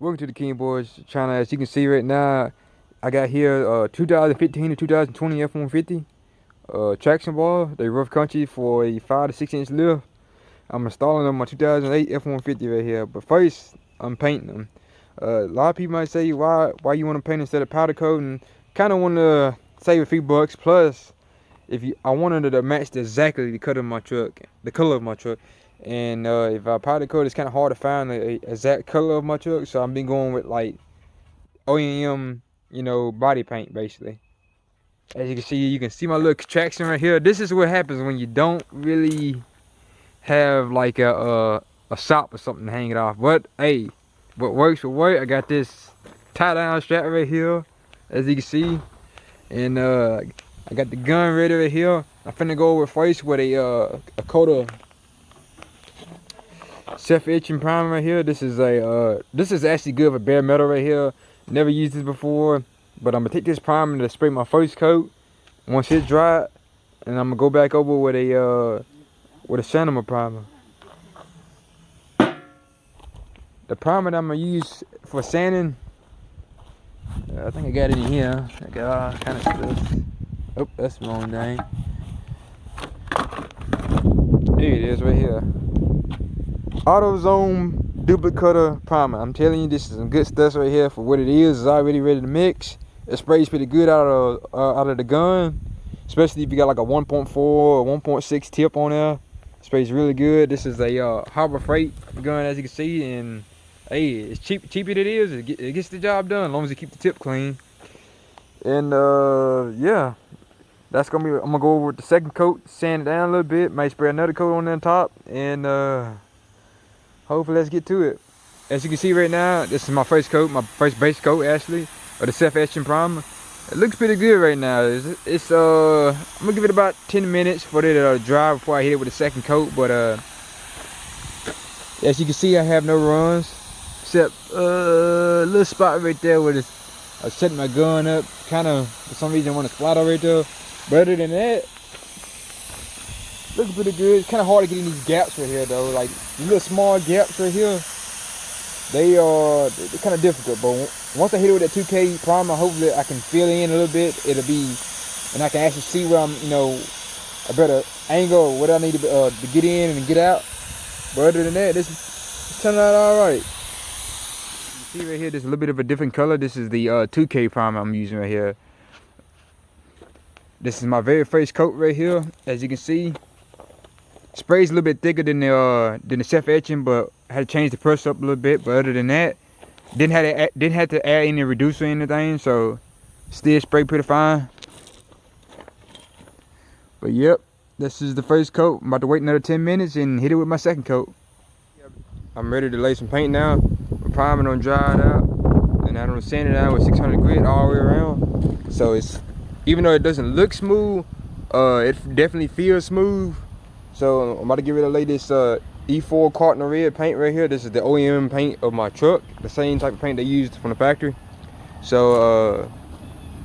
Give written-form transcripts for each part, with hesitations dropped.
Welcome to the King Boys channel. As you can see right now, I got here 2015 to 2020 F-150 traction bar. They rough country for a 5 to 6 inch lift. I'm installing on my 2008 F-150 right here. But first, I'm painting them. A lot of people might say, why you want to paint instead of powder coating? Kind of want to save a few bucks. Plus, I wanted to match exactly the color of my truck, and if I powder coat, it's kind of hard to find the exact color of my truck. So I've been going with like OEM, body paint basically. As you can see my little traction right here. This is what happens when you don't really have like a sock or something to hang it off. But hey, what works will work. I got this tie down strap right here, as you can see, and I got the gun ready right here. I'm finna go over first with a coat of self-etching primer right here. This is actually good for bare metal right here. Never used this before, but I'm gonna take this primer to spray my first coat once it's dry, and I'm gonna go back over with a Sanoma primer. The primer that I'm gonna use for sanding, I think I got it in here. I got all kind of stuff. Oh, that's the wrong thing. Here it is right here. AutoZone Duplicata primer. I'm telling you, this is some good stuff right here for what it is. It's already ready to mix. It sprays pretty good out of the gun, especially if you got like a 1.4 or 1.6 tip on there. It sprays really good. This is a Harbor Freight gun, as you can see, and hey, it's cheap it is. It gets the job done as long as you keep the tip clean. And yeah, that's gonna be. I'm gonna go over with the second coat, sand it down a little bit, might spray another coat on the top, and hopefully let's get to it. As you can see right now, this is my first coat, my first base coat actually, of the self-etching primer. It looks pretty good right now. It's I'm gonna give it about 10 minutes for it to dry before I hit it with the second coat. But as you can see, I have no runs except a little spot right there where I was setting my gun up. Kind of for some reason I want to splatter right there. But other than that, looks pretty good. It's kind of hard to get in these gaps right here though. Like these little small gaps right here, they're kind of difficult. But once I hit it with that 2K primer, hopefully I can fill in a little bit. And I can actually see where I'm, a better angle or what I need to get in and get out. But other than that, this turned out all right. You see right here, there's a little bit of a different color. This is the 2K primer I'm using right here. This is my very first coat right here. As you can see, sprays a little bit thicker than the self-etching, but I had to change the pressure up a little bit. But other than that, didn't have to add any reducer or anything, so still spray pretty fine. But yep, this is the first coat. I'm about to wait another 10 minutes and hit it with my second coat. I'm ready to lay some paint now. My primer done dried out, and I done sand it down with 600 grit all the way around. So it's, even though it doesn't look smooth, it definitely feels smooth. So I'm about to get ready to lay this E4 Cardinal Red paint right here. This is the OEM paint of my truck, the same type of paint they used from the factory. So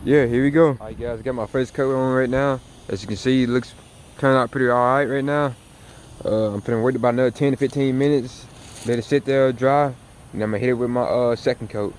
yeah, here we go. All right guys, I got my first coat on right now. As you can see, it looks turning out pretty all right now. I'm gonna wait about another 10 to 15 minutes, let it sit there dry, and I'm gonna hit it with my second coat.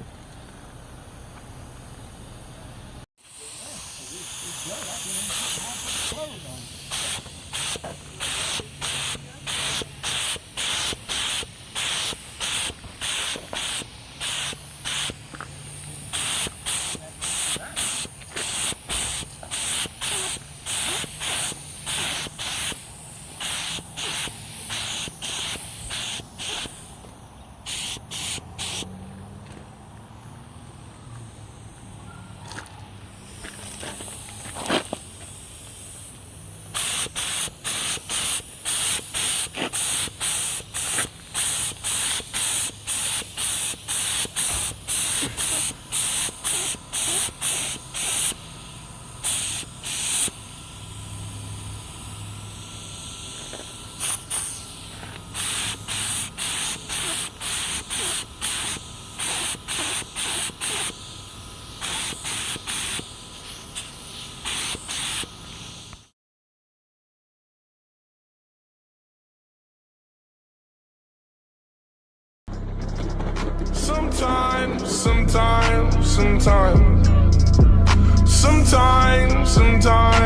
sometimes